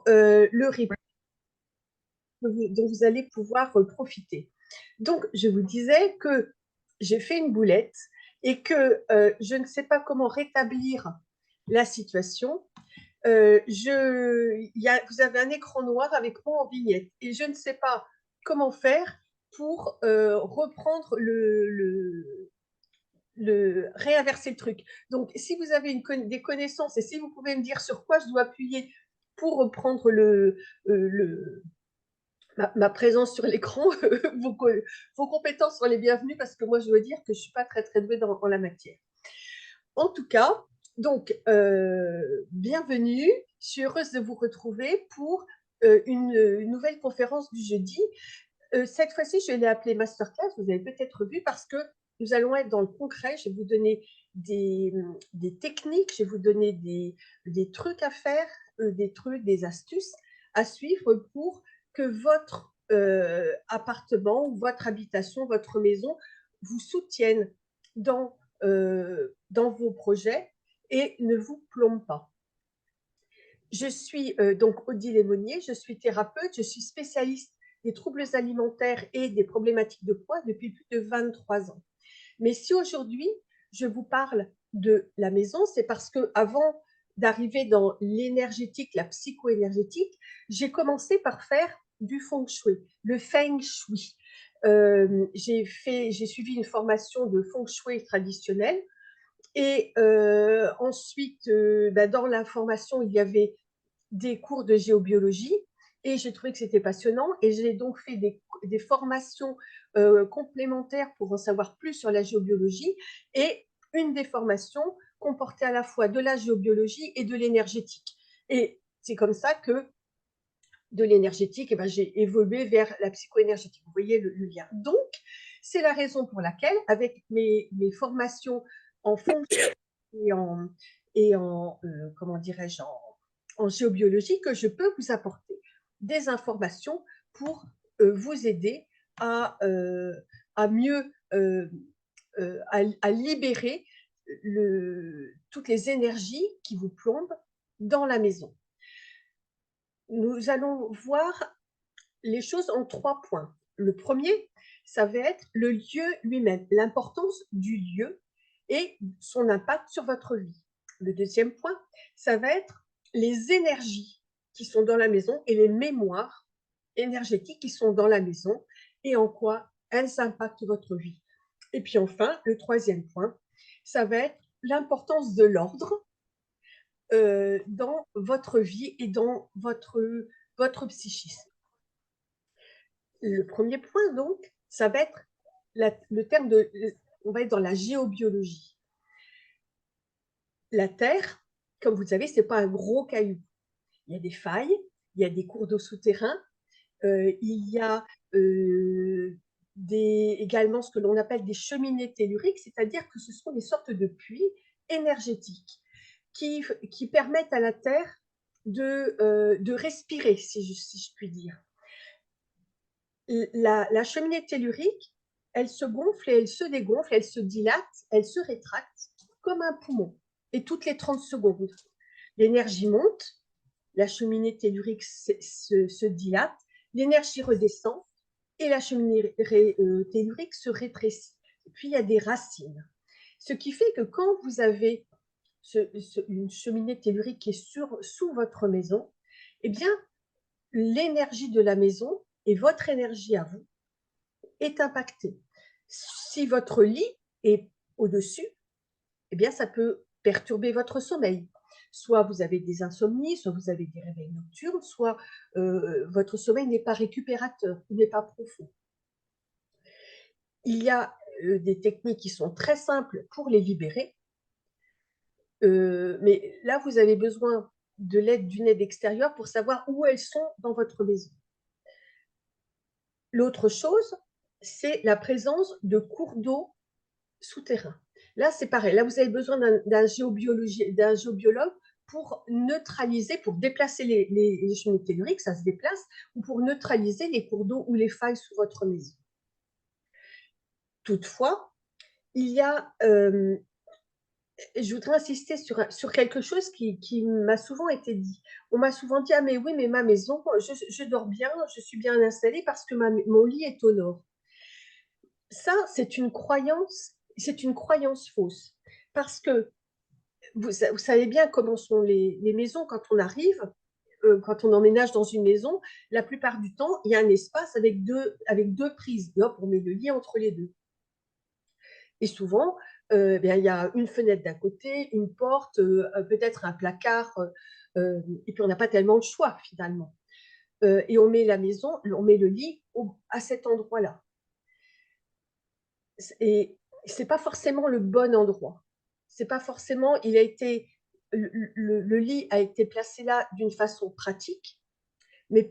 le replay dont vous allez pouvoir profiter. Donc, je vous disais que j'ai fait une boulette et que je ne sais pas comment rétablir la situation. Vous avez un écran noir avec moi en vignette et je ne sais pas comment faire pour reprendre réinverser le truc. Donc, si vous avez des connaissances et si vous pouvez me dire sur quoi je dois appuyer pour reprendre ma présence sur l'écran, vos compétences sont les bienvenues parce que moi, je dois dire que je ne suis pas très, très douée dans la matière. En tout cas, donc, bienvenue. Je suis heureuse de vous retrouver pour une nouvelle conférence du jeudi. Cette fois-ci, je l'ai appelée Masterclass, vous avez peut-être vu, parce que nous allons être dans le concret. Je vais vous donner des techniques, je vais vous donner des trucs à faire, des astuces à suivre pour que votre appartement, votre habitation, votre maison vous soutienne dans vos projets et ne vous plombe pas. Je suis donc Odile Lémonier, je suis thérapeute, je suis spécialiste des troubles alimentaires et des problématiques de poids depuis plus de 23 ans. Mais si aujourd'hui, je vous parle de la maison, c'est parce que avant d'arriver dans l'énergétique, la psycho-énergétique, j'ai commencé par faire du feng shui, le feng shui. J'ai suivi une formation de feng shui traditionnelle et ensuite, dans la formation, il y avait des cours de géobiologie et j'ai trouvé que c'était passionnant et j'ai donc fait des formations complémentaires pour en savoir plus sur la géobiologie et une des formations comportait à la fois de la géobiologie et de l'énergétique. Et c'est comme ça que de l'énergétique, j'ai évolué vers la psycho-énergétique. Vous voyez le lien. Donc, c'est la raison pour laquelle, avec mes formations en fonction et en comment dirais-je, en géobiologie, que je peux vous apporter des informations pour vous aider à mieux, à libérer toutes les énergies qui vous plombent dans la maison. Nous allons voir les choses en 3 points. Le premier, ça va être le lieu lui-même, l'importance du lieu et son impact sur votre vie. Le deuxième point, ça va être les énergies qui sont dans la maison et les mémoires énergétiques qui sont dans la maison et en quoi elles impactent votre vie. Et puis enfin, le troisième point, ça va être l'importance de l'ordre dans votre vie et dans votre psychisme. Le premier point, donc, ça va être le terme de, on va être dans la géobiologie. La Terre, comme vous le savez, ce n'est pas un gros caillou. Il y a des failles, il y a des cours d'eau souterrains, il y a également ce que l'on appelle des cheminées telluriques, c'est-à-dire que ce sont des sortes de puits énergétiques qui permettent à la Terre de respirer, si je puis dire. La cheminée tellurique, elle se gonfle et elle se dégonfle, elle se dilate, elle se rétracte comme un poumon. Et toutes les 30 secondes, l'énergie monte, la cheminée tellurique se dilate, l'énergie redescend et la cheminée tellurique se rétrécit. Et puis, il y a des racines. Ce qui fait que quand vous avez une cheminée tellurique qui est sous votre maison, eh bien, l'énergie de la maison et votre énergie à vous est impactée. Si votre lit est au-dessus, eh bien, ça peut perturber votre sommeil. Soit vous avez des insomnies, soit vous avez des réveils nocturnes, soit votre sommeil n'est pas récupérateur, n'est pas profond. Il y a des techniques qui sont très simples pour les libérer, mais là, vous avez besoin de l'aide d'une aide extérieure pour savoir où elles sont dans votre maison. L'autre chose, c'est la présence de cours d'eau souterrains. Là, c'est pareil. Là, vous avez besoin d'un géobiologue pour neutraliser, pour déplacer les cheminées telluriques, ça se déplace, ou pour neutraliser les cours d'eau ou les failles sous votre maison. Toutefois, il y a je voudrais insister sur quelque chose qui m'a souvent été dit. On m'a souvent dit: «Ah mais oui, mais ma maison, je dors bien, je suis bien installée parce que mon lit est au nord». Ça, c'est une croyance fausse. Parce que vous savez bien comment sont les maisons quand on arrive, quand on emménage dans une maison, la plupart du temps, il y a un espace avec deux prises. Et hop, on met le lit entre les deux. Et souvent, bien, il y a une fenêtre d'un côté, une porte, peut-être un placard, et puis on n'a pas tellement de choix finalement. Et on met le lit à cet endroit-là. Et c'est pas forcément le bon endroit. C'est pas forcément, le lit a été placé là d'une façon pratique, mais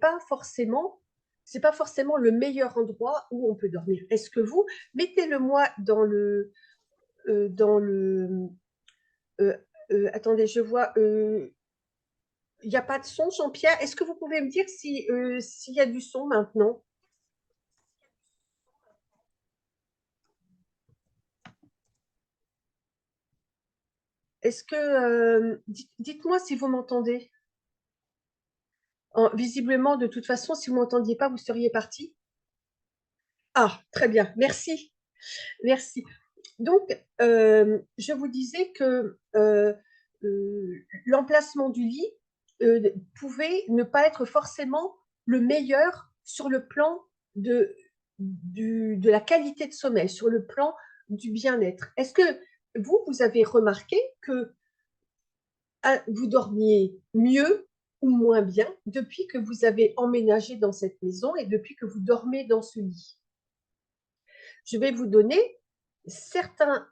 c'est pas forcément le meilleur endroit où on peut dormir. Est-ce que vous, mettez-le moi dans le, euh, attendez, je vois, il n'y a pas de son, Jean-Pierre. Est-ce que vous pouvez me dire si, s'il y a du son maintenant? Est-ce que, dites-moi si vous m'entendez. Visiblement, de toute façon, si vous ne m'entendiez pas, vous seriez parti. Ah, très bien, merci, merci. Donc, je vous disais que l'emplacement du lit pouvait ne pas être forcément le meilleur sur le plan de, de la qualité de sommeil, sur le plan du bien-être. Est-ce que vous avez remarqué que vous dormiez mieux ou moins bien depuis que vous avez emménagé dans cette maison et depuis que vous dormez dans ce lit? Je vais vous donner certains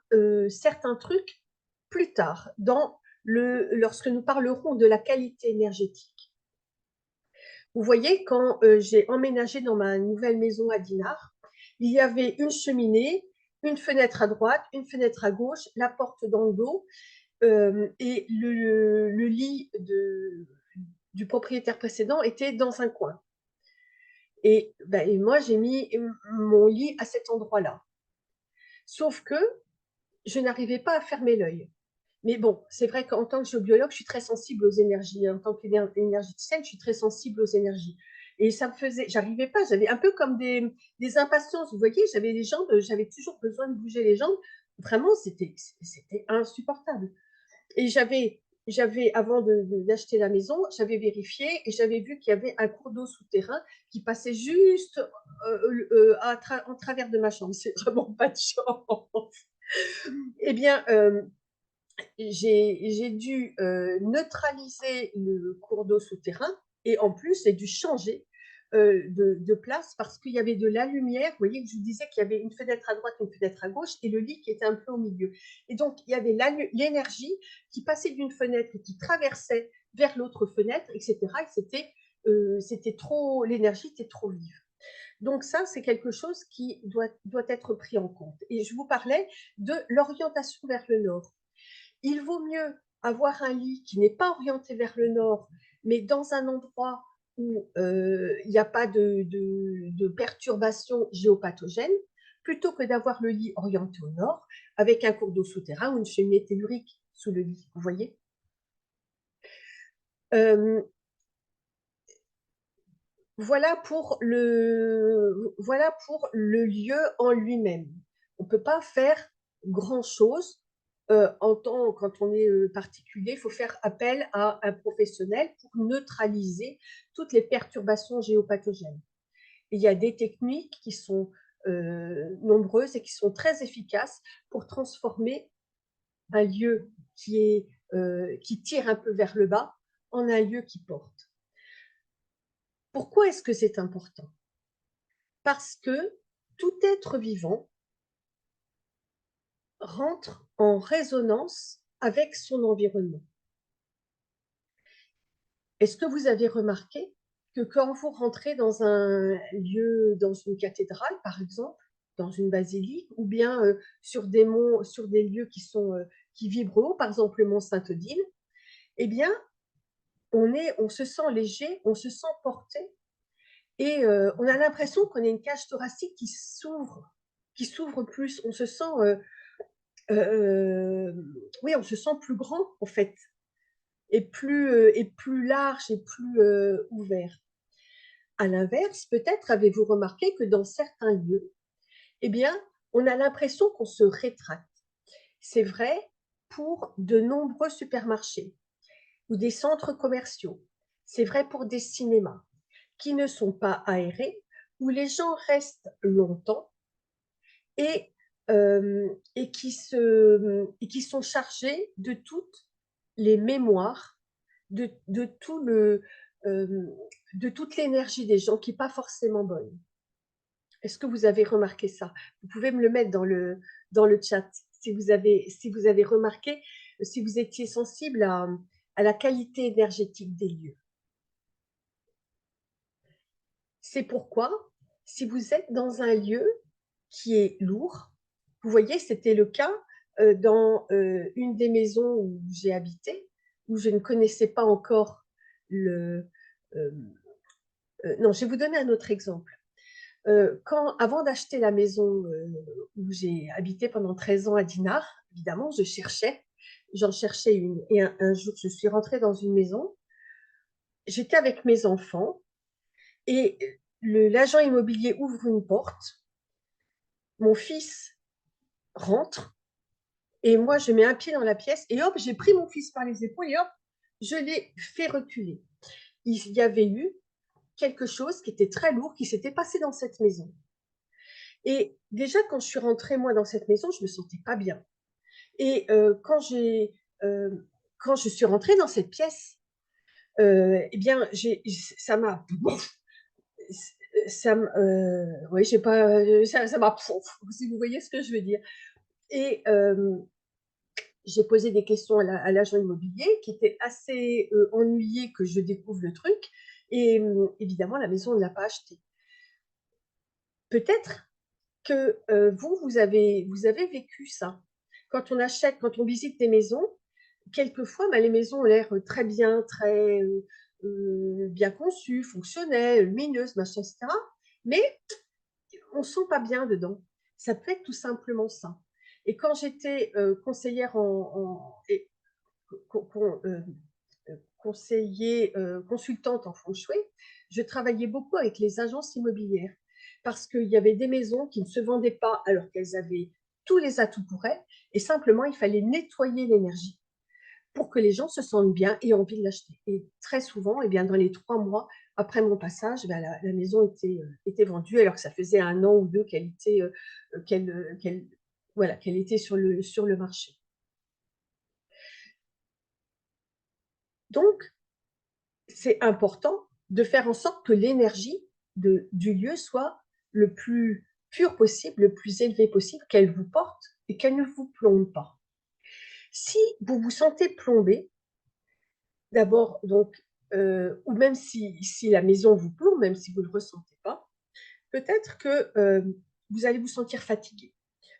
trucs plus tard, lorsque nous parlerons de la qualité énergétique. Vous voyez, quand j'ai emménagé dans ma nouvelle maison à Dinard, il y avait une cheminée, une fenêtre à droite, une fenêtre à gauche, la porte dans le dos, et le lit du propriétaire précédent était dans un coin. Et moi, j'ai mis mon lit à cet endroit-là. Sauf que je n'arrivais pas à fermer l'œil. Mais bon, c'est vrai qu'en tant que géobiologue, je suis très sensible aux énergies. En tant qu'énergéticienne, je suis très sensible aux énergies. Et ça me faisait, j'arrivais pas, j'avais un peu comme des impatiences. Vous voyez, j'avais les jambes, j'avais toujours besoin de bouger les jambes. Vraiment, c'était insupportable. Et avant d'acheter la maison, j'avais vérifié et j'avais vu qu'il y avait un cours d'eau souterrain qui passait juste en travers de ma chambre. C'est vraiment pas de chance. Eh bien, j'ai dû neutraliser le cours d'eau souterrain et en plus, j'ai dû changer de place parce qu'il y avait de la lumière. Vous voyez que je vous disais qu'il y avait une fenêtre à droite, une fenêtre à gauche et le lit qui était un peu au milieu. Et donc, il y avait l'énergie qui passait d'une fenêtre et qui traversait vers l'autre fenêtre, etc. Et c'était trop, l'énergie était trop vive. Donc ça, c'est quelque chose qui doit être pris en compte. Et je vous parlais de l'orientation vers le nord. Il vaut mieux avoir un lit qui n'est pas orienté vers le nord, mais dans un endroit où il n'y a pas de perturbation géopathogène, plutôt que d'avoir le lit orienté au nord avec un cours d'eau souterrain ou une cheminée tellurique sous le lit. Vous voyez. Euh, voilà pour le lieu en lui-même. On ne peut pas faire grand-chose quand on est particulier. Il faut faire appel à un professionnel pour neutraliser toutes les perturbations géopathogènes. Et il y a des techniques qui sont nombreuses et qui sont très efficaces pour transformer un lieu qui tire un peu vers le bas en un lieu qui porte. Pourquoi est-ce que c'est important? Parce que tout être vivant rentre en résonance avec son environnement. Est-ce que vous avez remarqué que quand vous rentrez dans un lieu, dans une cathédrale par exemple, dans une basilique, ou bien sur des monts, sur des lieux qui vibrent haut, par exemple le mont Sainte-Odile, eh bien, on se sent léger, on se sent porté, et on a l'impression qu'on a une cage thoracique qui s'ouvre plus. On se sent oui, on se sent plus grand, en fait, et plus large et plus ouvert. À l'inverse, peut-être avez-vous remarqué que dans certains lieux, eh bien, on a l'impression qu'on se rétracte. C'est vrai pour de nombreux supermarchés ou des centres commerciaux. C'est vrai pour des cinémas qui ne sont pas aérés, où les gens restent longtemps et, et qui sont chargés de toutes les mémoires, de tout euh, de toute l'énergie des gens qui n'est pas forcément bonne. Est-ce que vous avez remarqué ça? Vous pouvez me le mettre dans le chat si vous avez remarqué, si vous étiez sensible à la qualité énergétique des lieux. C'est pourquoi, si vous êtes dans un lieu qui est lourd, vous voyez, c'était le cas dans une des maisons où j'ai habité, où je ne connaissais pas encore le... euh, non, je vais vous donner un autre exemple. Avant d'acheter la maison où j'ai habité pendant 13 ans à Dinard, évidemment, j'en cherchais une. Et un jour, je suis rentrée dans une maison, j'étais avec mes enfants, et l'agent immobilier ouvre une porte, mon fils rentre, et moi, je mets un pied dans la pièce, et hop, j'ai pris mon fils par les épaules, et hop, je l'ai fait reculer. Il y avait eu quelque chose qui était très lourd qui s'était passé dans cette maison. Et déjà, quand je suis rentrée, moi, dans cette maison, je me sentais pas bien. Et euh, quand je suis rentrée dans cette pièce, eh bien, ça m'a, oui, j'ai pas, ça m'a, si vous voyez ce que je veux dire. Et j'ai posé des questions à l'agent immobilier qui était assez ennuyé que je découvre le truc. Et évidemment, la maison, on ne l'a pas achetée. Peut-être que vous avez vécu ça. Quand on achète, quand on visite des maisons, quelquefois, les maisons ont l'air très bien, très bien conçues, fonctionnelles, lumineuses, machin, etc. Mais on ne se sent pas bien dedans. Ça peut être tout simplement ça. Et quand j'étais conseillère consultante en feng shui, je travaillais beaucoup avec les agences immobilières parce qu'il y avait des maisons qui ne se vendaient pas alors qu'elles avaient tous les atouts pour elles, et simplement il fallait nettoyer l'énergie pour que les gens se sentent bien et aient envie de l'acheter. Et très souvent, eh bien, dans les 3 mois après mon passage, ben, la maison était vendue alors que ça faisait 1 an ou 2 qu'elle était sur le marché. Donc, c'est important de faire en sorte que l'énergie du lieu soit le plus pure possible, le plus élevé possible, qu'elle vous porte et qu'elle ne vous plombe pas. Si vous vous sentez plombé, d'abord, donc, ou même si la maison vous plombe, même si vous ne le ressentez pas, peut-être que vous allez vous sentir fatigué.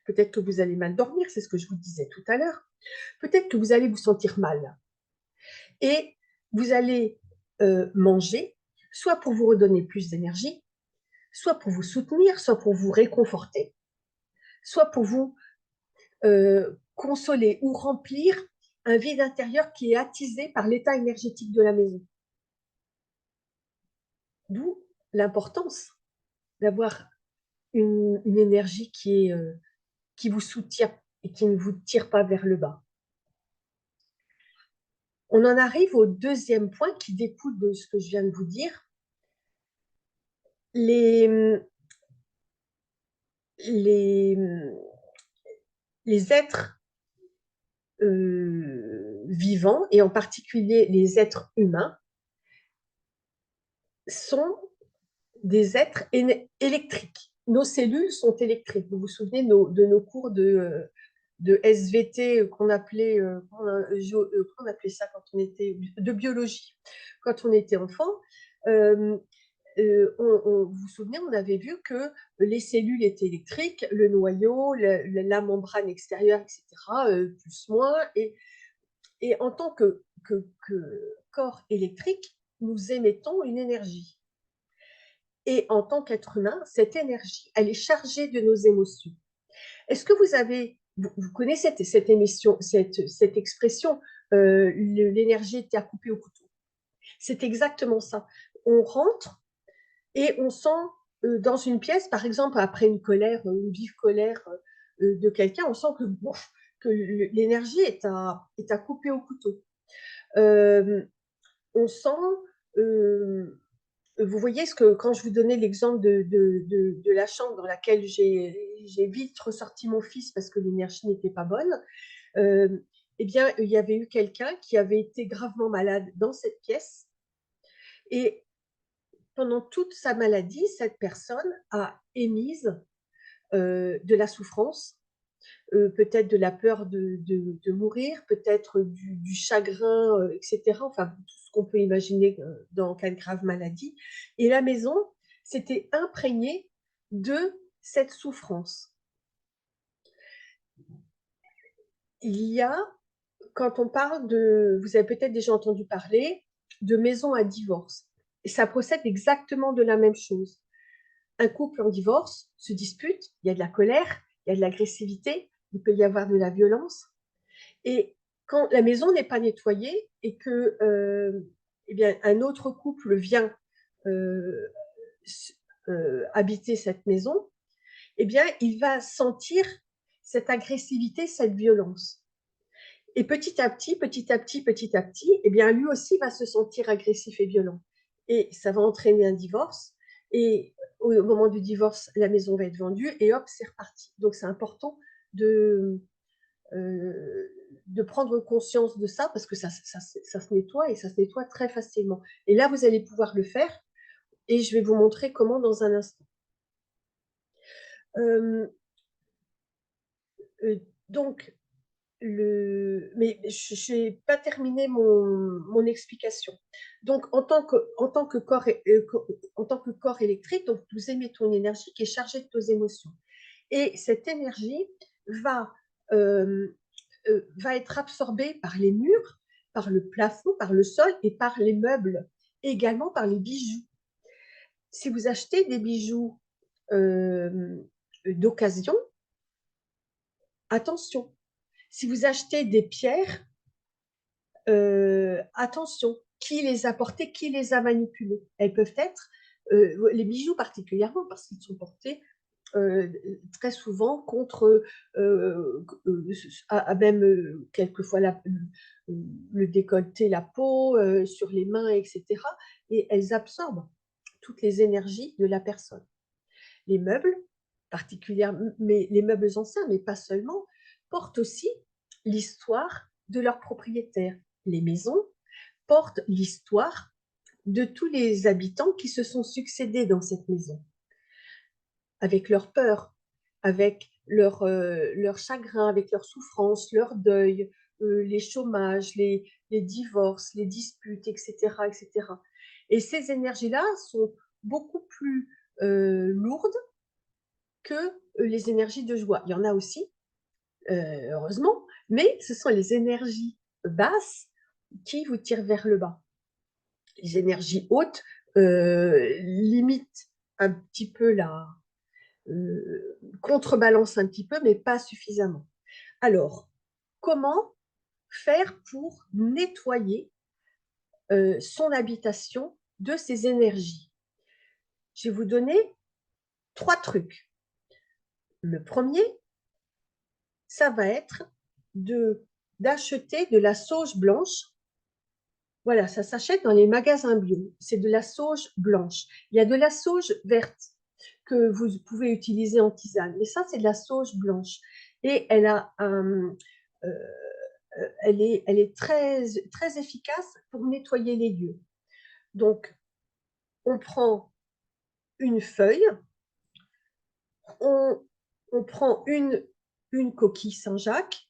Peut-être que vous allez mal dormir, c'est ce que je vous disais tout à l'heure. Peut-être que vous allez vous sentir mal. Et vous allez manger, soit pour vous redonner plus d'énergie, soit pour vous soutenir, soit pour vous réconforter, soit pour vous consoler ou remplir un vide intérieur qui est attisé par l'état énergétique de la maison. D'où l'importance d'avoir une énergie qui vous soutient et qui ne vous tire pas vers le bas. On en arrive au deuxième point qui découle de ce que je viens de vous dire. Les, les, les êtres vivants, et en particulier les êtres humains, sont des êtres électriques. Nos cellules sont électriques. Vous vous souvenez de nos cours de SVT qu'on appelait ça quand on était de biologie, quand on était enfant. Euh, vous vous souvenez, on avait vu que les cellules étaient électriques, le noyau, la membrane extérieure, etc., plus moins. Et en tant que corps électrique, nous émettons une énergie. Et en tant qu'être humain, cette énergie, elle est chargée de nos émotions. Est-ce que vous avez vous connaissez cette émission, cette expression, l'énergie était à couper au couteau. C'est exactement ça. On rentre et on sent dans une pièce, par exemple, après une colère, une vive colère de quelqu'un, on sent que l'énergie est à couper au couteau. On sent, vous voyez, quand je vous donnais l'exemple de la chambre dans laquelle j'ai vite ressorti mon fils parce que l'énergie n'était pas bonne, eh bien, il y avait eu quelqu'un qui avait été gravement malade dans cette pièce. Et pendant toute sa maladie, cette personne a émise de la souffrance, peut-être de la peur de mourir, peut-être du chagrin, etc. Enfin, tout ce qu'on peut imaginer dans cas de grave maladie. Et la maison s'était imprégnée de cette souffrance. Il y a, quand on parle de, vous avez peut-être déjà entendu parler, de maison à divorce. Et ça procède exactement de la même chose. Un couple en divorce se dispute, il y a de la colère, il y a de l'agressivité, il peut y avoir de la violence. Et quand la maison n'est pas nettoyée et que eh bien, un autre couple vient euh, habiter cette maison, eh bien, il va sentir cette agressivité, cette violence. Et petit à petit, petit à petit, petit à petit, eh bien, lui aussi va se sentir agressif et violent. Et ça va entraîner un divorce. Et au moment du divorce, la maison va être vendue et hop, c'est reparti. Donc, c'est important de, de prendre conscience de ça parce que ça se nettoie et ça se nettoie très facilement. Et là, vous allez pouvoir le faire et je vais vous montrer comment dans un instant. Euh, donc, mais je n'ai pas terminé mon explication. Donc, en tant que corps électrique, donc, nous émettons une énergie qui est chargée de nos émotions. Et cette énergie va, va être absorbée par les murs, par le plafond, par le sol et par les meubles, et également par les bijoux. Si vous achetez des bijoux d'occasion, attention. Si vous achetez des pierres, attention, qui les a portées, qui les a manipulées. Elles peuvent être, les bijoux particulièrement, parce qu'ils sont portés très souvent contre, même quelquefois le décolleté, la peau, sur les mains, etc. Et elles absorbent toutes les énergies de la personne. Les meubles, particulièrement, mais les meubles anciens, mais pas seulement, portent aussi l'histoire de leurs propriétaires. Les maisons portent l'histoire de tous les habitants qui se sont succédés dans cette maison, avec leur peur, avec leur chagrin, avec leur souffrance, leur deuil, les chômages, les divorces, les disputes, etc., etc. Et ces énergies-là sont beaucoup plus lourdes que les énergies de joie. Il y en a aussi, heureusement, mais ce sont les énergies basses qui vous tirent vers le bas. Les énergies hautes limitent un petit peu contrebalance un petit peu, mais pas suffisamment. Alors, comment faire pour nettoyer son habitation de ces énergies? Je vais vous donner 3 trucs. Le premier, ça va être d'acheter de la sauge blanche. Voilà, ça s'achète dans les magasins bio. C'est de la sauge blanche. Il y a de la sauge verte que vous pouvez utiliser en tisane, mais ça, c'est de la sauge blanche. Et elle est très, très efficace pour nettoyer les lieux. Donc, on prend une feuille, on prend une coquille Saint-Jacques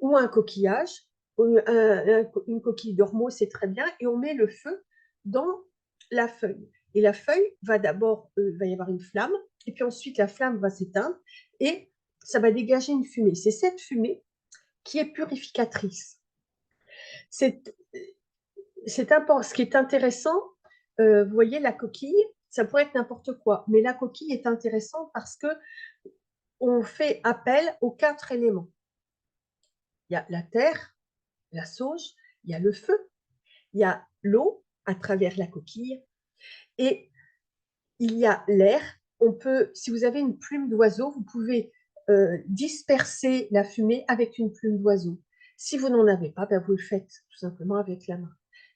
ou un coquillage, une coquille d'ormeau, c'est très bien, et on met le feu dans la feuille. Et la feuille va d'abord, il va y avoir une flamme, et puis ensuite la flamme va s'éteindre, et ça va dégager une fumée. C'est cette fumée qui est purificatrice. C'est important. Ce qui est intéressant, vous voyez la coquille, ça pourrait être n'importe quoi, mais la coquille est intéressante parce que on fait appel aux 4 éléments. Il y a la terre, la sauge, il y a le feu, il y a l'eau à travers la coquille et il y a l'air. On peut, si vous avez une plume d'oiseau, vous pouvez disperser la fumée avec une plume d'oiseau. Si vous n'en avez pas, ben vous le faites tout simplement avec la main.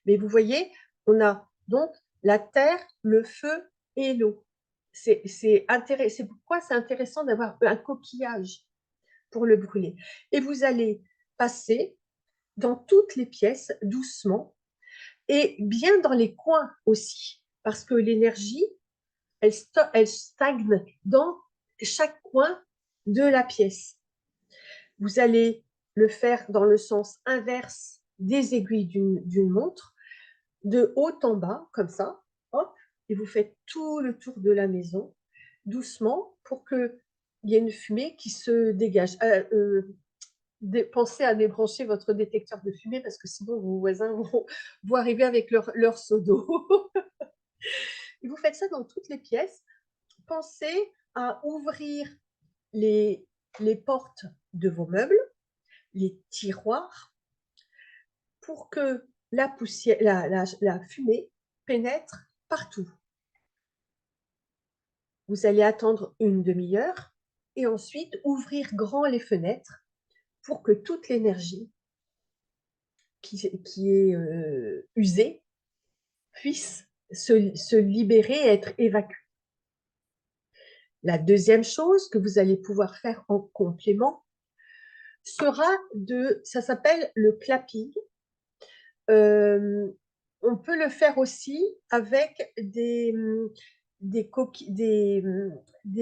Mais vous voyez, on a donc la terre, le feu et l'eau. C'est pourquoi c'est intéressant d'avoir un coquillage pour le brûler. Et vous allez passer dans toutes les pièces doucement et bien dans les coins aussi, parce que l'énergie, elle stagne dans chaque coin de la pièce. Vous allez le faire dans le sens inverse des aiguilles d'une montre, de haut en bas, comme ça, hop, et vous faites tout le tour de la maison, doucement, pour qu'il y ait une fumée qui se dégage. Pensez à débrancher votre détecteur de fumée, parce que sinon vos voisins vont arriver avec leur seau d'eau. Et vous faites ça dans toutes les pièces. Pensez à ouvrir les portes de vos meubles, les tiroirs, pour que la poussière, la fumée pénètre partout. Vous allez attendre une demi-heure et ensuite ouvrir grand les fenêtres pour que toute l'énergie qui est usée puisse se libérer et être évacuée. La deuxième chose que vous allez pouvoir faire en complément sera ça s'appelle le clapping. On peut le faire aussi avec des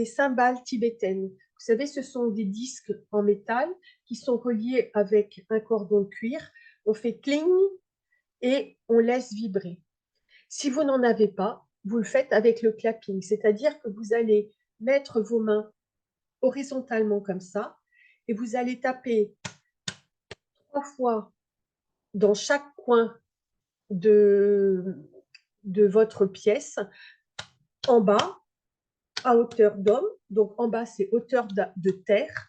cymbales tibétaines. Vous savez, ce sont des disques en métal qui sont reliés avec un cordon de cuir. On fait cling et on laisse vibrer. Si vous n'en avez pas, vous le faites avec le clapping, c'est-à-dire que vous allez mettre vos mains horizontalement comme ça et vous allez taper 3 fois dans chaque coin de votre pièce, en bas, à hauteur d'homme. Donc en bas, c'est hauteur de terre,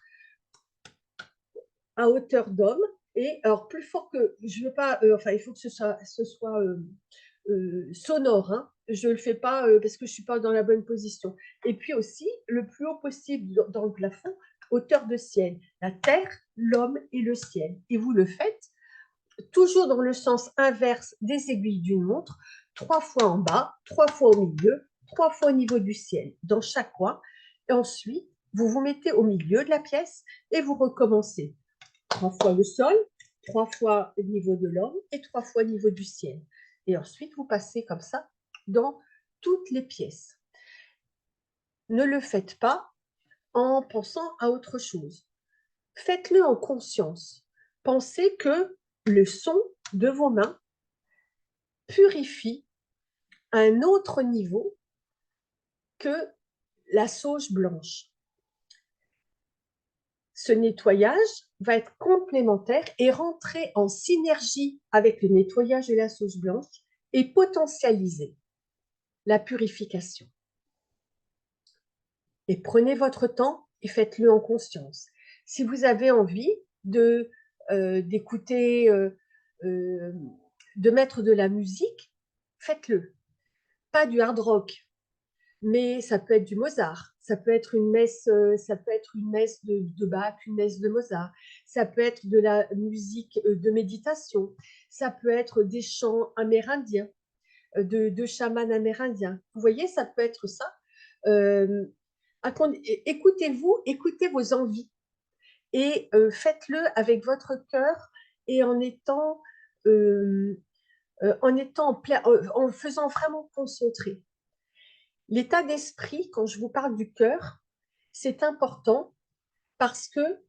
à hauteur d'homme. Et alors, plus fort que, je veux pas, enfin, il faut que ce soit sonore, hein. Je ne le fais pas parce que je ne suis pas dans la bonne position. Et puis aussi, le plus haut possible dans le plafond, hauteur de ciel. La terre, l'homme et le ciel. Et vous le faites toujours dans le sens inverse des aiguilles d'une montre, 3 fois en bas, 3 fois au milieu, 3 fois au niveau du ciel, dans chaque coin. Et ensuite, vous vous mettez au milieu de la pièce et vous recommencez 3 fois le sol, 3 fois au niveau de l'homme et 3 fois au niveau du ciel. Et ensuite, vous passez comme ça dans toutes les pièces. Ne le faites pas en pensant à autre chose. Faites-le en conscience. Pensez que le son de vos mains purifie à un autre niveau que la sauge blanche. Ce nettoyage va être complémentaire et rentrer en synergie avec le nettoyage de la sauge blanche et potentialiser la purification. Et prenez votre temps et faites-le en conscience. Si vous avez envie d'écouter, de mettre de la musique, faites-le. Pas du hard rock, mais ça peut être du Mozart, ça peut être une messe, de Bach, une messe de Mozart, ça peut être de la musique de méditation, ça peut être des chants amérindiens, de chamans amérindiens. Vous voyez, ça peut être ça. Écoutez-vous, écoutez vos envies et faites-le avec votre cœur et en étant en faisant vraiment concentrer. L'état d'esprit, quand je vous parle du cœur, c'est important parce que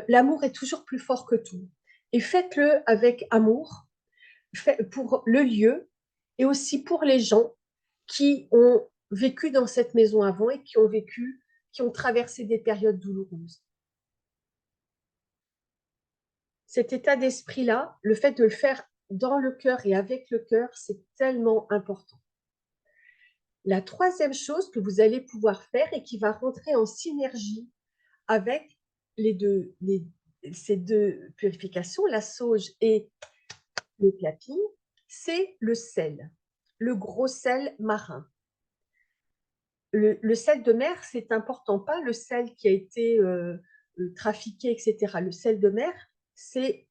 l'amour est toujours plus fort que tout. Et faites-le avec amour pour le lieu et aussi pour les gens qui ont vécu dans cette maison avant et qui ont traversé des périodes douloureuses. Cet état d'esprit-là, le fait de le faire dans le cœur et avec le cœur, c'est tellement important. La troisième chose que vous allez pouvoir faire et qui va rentrer en synergie avec ces deux purifications, la sauge et le clapping, c'est le sel, le gros sel marin. Le sel de mer, c'est important, pas le sel qui a été trafiqué, etc. Le sel de mer, c'est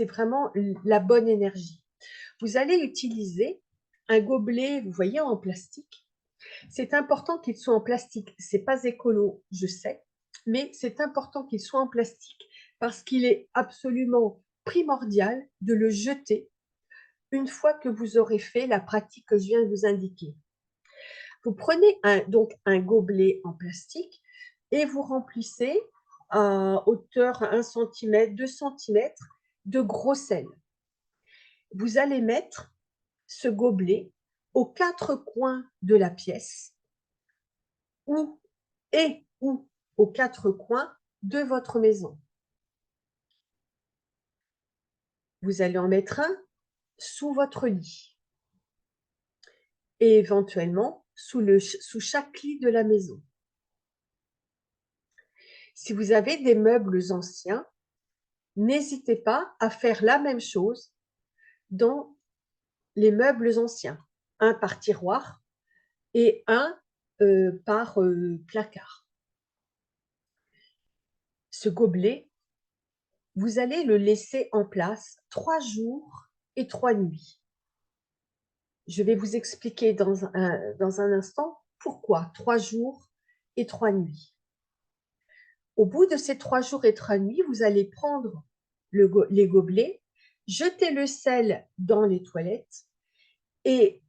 vraiment la bonne énergie. Vous allez utiliser un gobelet, vous voyez, en plastique. C'est important qu'il soit en plastique. C'est pas écolo, je sais, mais c'est important qu'il soit en plastique parce qu'il est absolument primordial de le jeter une fois que vous aurez fait la pratique que je viens de vous indiquer. Vous prenez donc un gobelet en plastique et vous remplissez à hauteur 1 cm, 2 cm de gros sel. Vous allez mettre ce gobelet aux 4 coins de la pièce ou aux 4 coins de votre maison. Vous allez en mettre un sous votre lit et éventuellement sous chaque lit de la maison. Si vous avez des meubles anciens, n'hésitez pas à faire la même chose dans les meubles anciens, un par tiroir et un par placard. Ce gobelet, vous allez le laisser en place 3 jours et 3 nuits. Je vais vous expliquer dans un instant pourquoi 3 jours et 3 nuits. Au bout de ces 3 jours et 3 nuits, vous allez prendre les gobelets, jeter le sel dans les toilettes et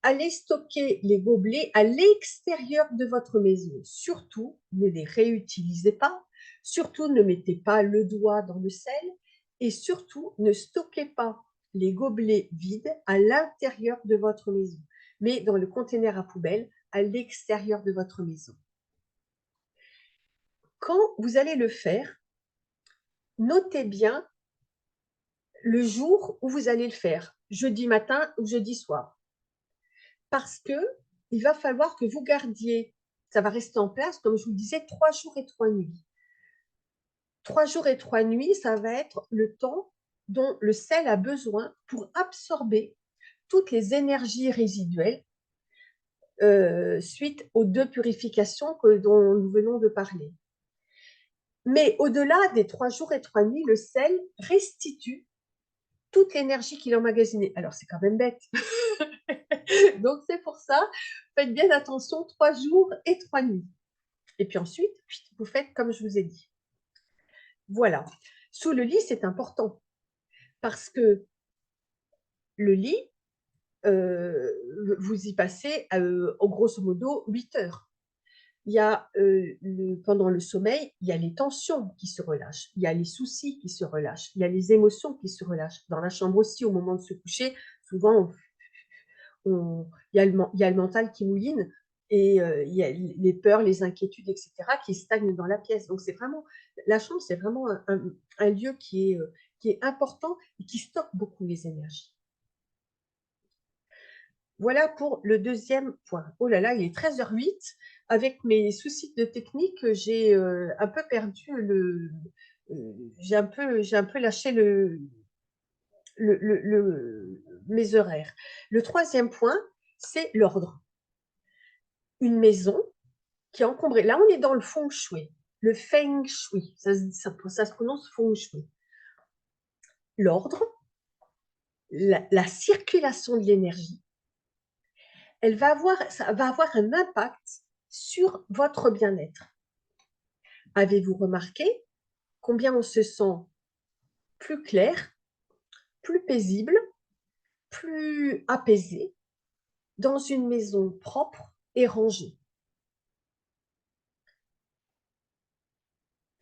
aller stocker les gobelets à l'extérieur de votre maison. Surtout, ne les réutilisez pas. Surtout, ne mettez pas le doigt dans le sel. Et surtout, ne stockez pas les gobelets vides à l'intérieur de votre maison, mais dans le conteneur à poubelle à l'extérieur de votre maison. Quand vous allez le faire, notez bien le jour où vous allez le faire, jeudi matin ou jeudi soir. Parce que il va falloir que vous gardiez, ça va rester en place, comme je vous le disais, 3 jours et 3 nuits. 3 jours et 3 nuits, ça va être le temps dont le sel a besoin pour absorber toutes les énergies résiduelles suite aux 2 purifications dont nous venons de parler. Mais au-delà des 3 jours et 3 nuits, le sel restitue toute l'énergie qu'il a emmagasinée. Alors, c'est quand même bête. Donc, c'est pour ça, faites bien attention, 3 jours et 3 nuits. Et puis ensuite, vous faites comme je vous ai dit. Voilà. Sous le lit, c'est important parce que le lit, vous y passez au grosso modo 8 heures. Il y a, pendant le sommeil, il y a les tensions qui se relâchent, il y a les soucis qui se relâchent, il y a les émotions qui se relâchent. Dans la chambre aussi, au moment de se coucher, souvent, il y a le mental qui mouline et il y a les peurs, les inquiétudes, etc., qui stagnent dans la pièce. Donc, la chambre, c'est vraiment un lieu qui est important et qui stocke beaucoup les énergies. Voilà pour le deuxième point. Oh là là, il est 13h08. Avec mes soucis de technique, j'ai un peu perdu j'ai un peu lâché mes horaires. Le troisième point, c'est l'ordre. Une maison qui est encombrée. Là, on est dans le feng shui, le feng shui. Ça se prononce feng shui. L'ordre, la circulation de l'énergie, ça va avoir un impact sur votre bien-être. Avez-vous remarqué combien on se sent plus clair, plus paisible, plus apaisé dans une maison propre et rangée?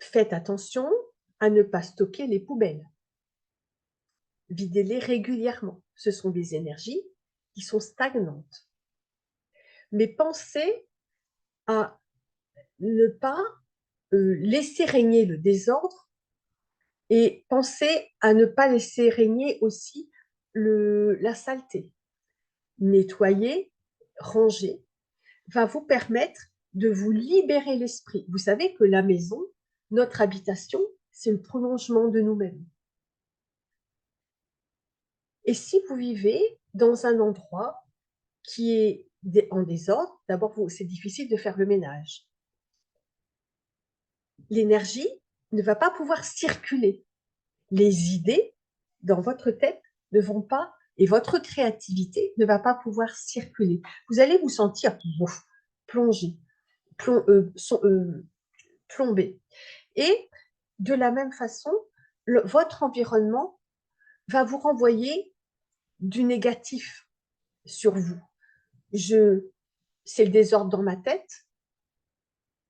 Faites attention à ne pas stocker les poubelles. Videz-les régulièrement. Ce sont des énergies qui sont stagnantes. Mais pensez à ne pas laisser régner le désordre et pensez à ne pas laisser régner aussi la saleté. Nettoyer, ranger va vous permettre de vous libérer l'esprit. Vous savez que la maison, notre habitation, c'est le prolongement de nous-mêmes. Et si vous vivez dans un endroit qui est en désordre, d'abord, c'est difficile de faire le ménage. L'énergie ne va pas pouvoir circuler. Les idées dans votre tête ne vont pas, et votre créativité ne va pas pouvoir circuler. Vous allez vous sentir plongé, plombé. Et de la même façon, votre environnement va vous renvoyer du négatif sur vous. C'est le désordre dans ma tête,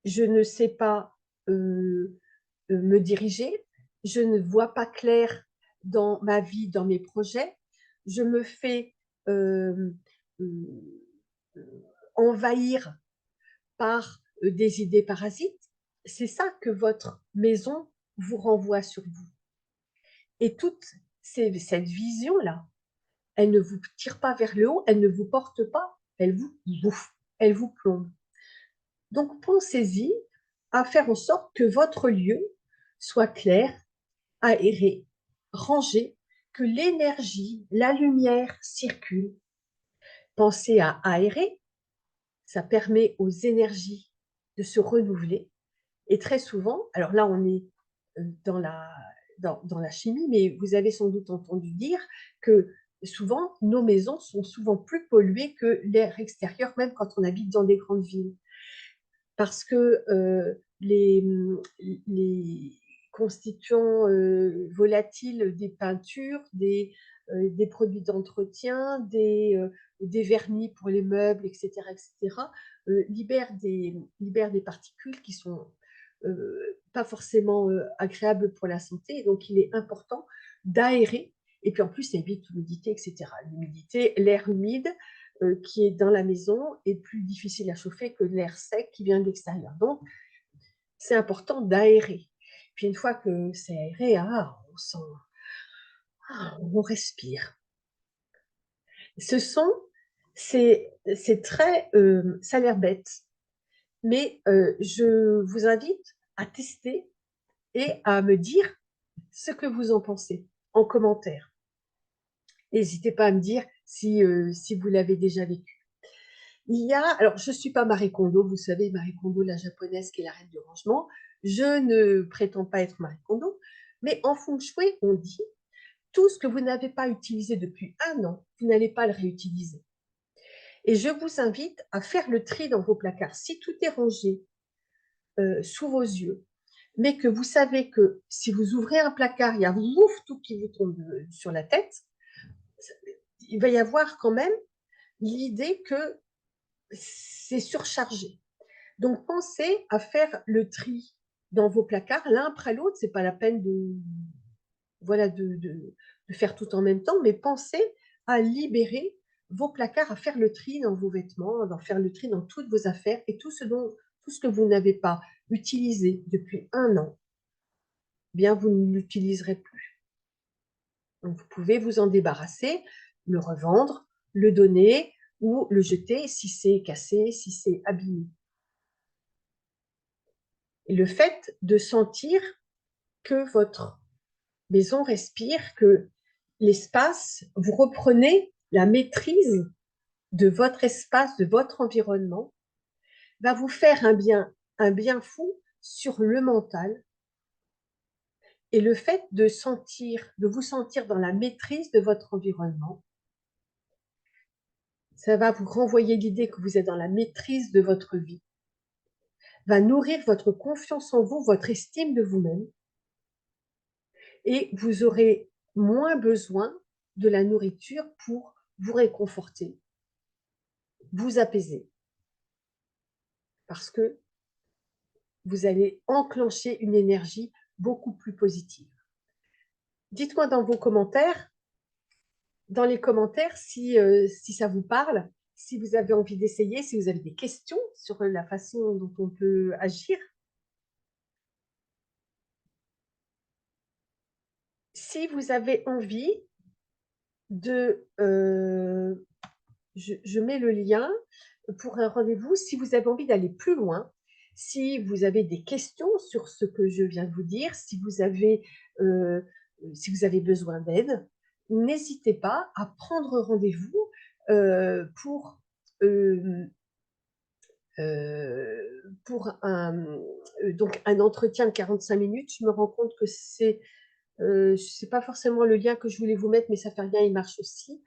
je ne sais pas me diriger, je ne vois pas clair dans ma vie, dans mes projets, je me fais envahir par des idées parasites. C'est ça que votre maison vous renvoie sur vous. Et toute cette vision-là, elle ne vous tire pas vers le haut, elle ne vous porte pas, elle vous bouffe, elle vous plombe. Donc, pensez-y à faire en sorte que votre lieu soit clair, aéré, rangé, que l'énergie, la lumière circule. Pensez à aérer, ça permet aux énergies de se renouveler. Et très souvent, alors là, on est dans la chimie, mais vous avez sans doute entendu dire que souvent, nos maisons sont souvent plus polluées que l'air extérieur, même quand on habite dans des grandes villes. Parce que les constituants volatiles des peintures, des produits d'entretien, des vernis pour les meubles, etc., libèrent des particules qui sont pas forcément agréables pour la santé. Donc, il est important d'aérer. Et puis, en plus, ça évite l'humidité, etc. L'humidité, l'air humide, qui est dans la maison est plus difficile à chauffer que l'air sec qui vient de l'extérieur. Donc, c'est important d'aérer. Puis, une fois que c'est aéré, on sent, on respire. C'est très, ça a l'air bête, mais je vous invite à tester et à me dire ce que vous en pensez en commentaire. N'hésitez pas à me dire si vous l'avez déjà vécu. Alors je ne suis pas Marie Kondo, vous savez, Marie Kondo, la japonaise qui est la reine du rangement. Je ne prétends pas être Marie Kondo, mais en feng shui, on dit tout ce que vous n'avez pas utilisé depuis 1 an, vous n'allez pas le réutiliser. Et je vous invite à faire le tri dans vos placards. Si tout est rangé sous vos yeux, mais que vous savez que si vous ouvrez un placard, il y a tout qui vous tombe sur la tête, il va y avoir quand même l'idée que c'est surchargé. Donc, pensez à faire le tri dans vos placards, l'un après l'autre. Ce n'est pas la peine de faire tout en même temps, mais pensez à libérer vos placards, à faire le tri dans vos vêtements, à faire le tri dans toutes vos affaires et tout ce que vous n'avez pas utilisé depuis 1 an, bien vous ne l'utiliserez plus. Donc, vous pouvez vous en débarrasser, le revendre, le donner ou le jeter si c'est cassé, si c'est abîmé. Et le fait de sentir que votre maison respire, que l'espace, vous reprenez la maîtrise de votre espace, de votre environnement, va vous faire un bien fou sur le mental. Et le fait de vous sentir dans la maîtrise de votre environnement, ça va vous renvoyer l'idée que vous êtes dans la maîtrise de votre vie, va nourrir votre confiance en vous, votre estime de vous-même, et vous aurez moins besoin de la nourriture pour vous réconforter, vous apaiser, parce que vous allez enclencher une énergie beaucoup plus positive. Dites-moi dans les commentaires si ça vous parle, si vous avez envie d'essayer, si vous avez des questions sur la façon dont on peut agir. Si vous avez envie je mets le lien pour un rendez-vous. Si vous avez envie d'aller plus loin, Si vous avez des questions sur ce que je viens de vous dire, euh, si vous avez besoin d'aide, n'hésitez pas à prendre rendez-vous pour, euh, euh, donc un entretien de 45 minutes. Je me rends compte que c'est pas forcément le lien que je voulais vous mettre, mais ça fait rien, il marche aussi.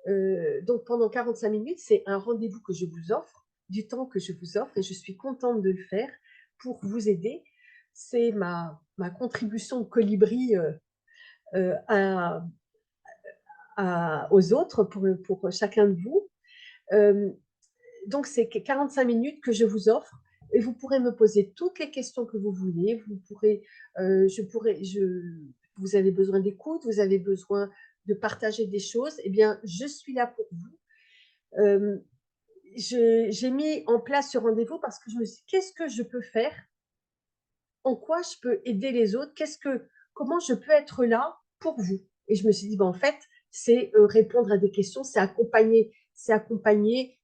Euh, donc pendant 45 minutes, c'est un rendez-vous que je vous offre, du temps que je vous offre, et je suis contente de le faire pour vous aider. C'est ma contribution de colibri euh, à, aux autres, pour chacun de vous. Euh, donc c'est 45 minutes que je vous offre, et vous pourrez me poser toutes les questions que vous voulez. Vous avez besoin d'écoute, vous avez besoin de partager des choses, eh bien, je suis là pour vous. Euh, j'ai mis en place ce rendez-vous parce que je me suis dit, qu'est-ce que je peux faire? En quoi je peux aider les autres? Comment je peux être là pour vous? Et je me suis dit, ben, en fait, c'est répondre à des questions, c'est accompagner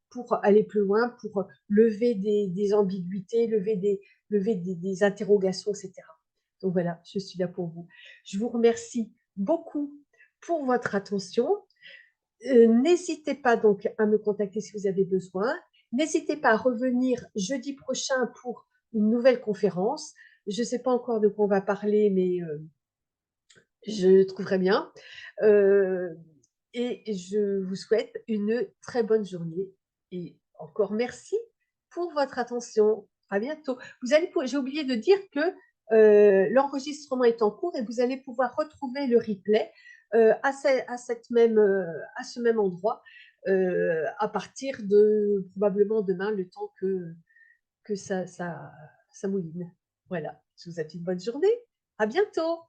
pour aller plus loin, pour lever des ambiguïtés, lever des interrogations, etc. Donc voilà, je suis là pour vous. Je vous remercie beaucoup pour votre attention. N'hésitez pas donc à me contacter si vous avez besoin. N'hésitez pas à revenir jeudi prochain pour une nouvelle conférence. Je ne sais pas encore de quoi on va parler, mais je trouverai bien. Euh, et je vous souhaite une très bonne journée. Et encore merci pour votre attention. À bientôt. J'ai oublié de dire que l'enregistrement est en cours et vous allez pouvoir retrouver le replay à ce même endroit à partir de probablement demain, le temps que ça mouline. Voilà, je vous souhaite une bonne journée. À bientôt.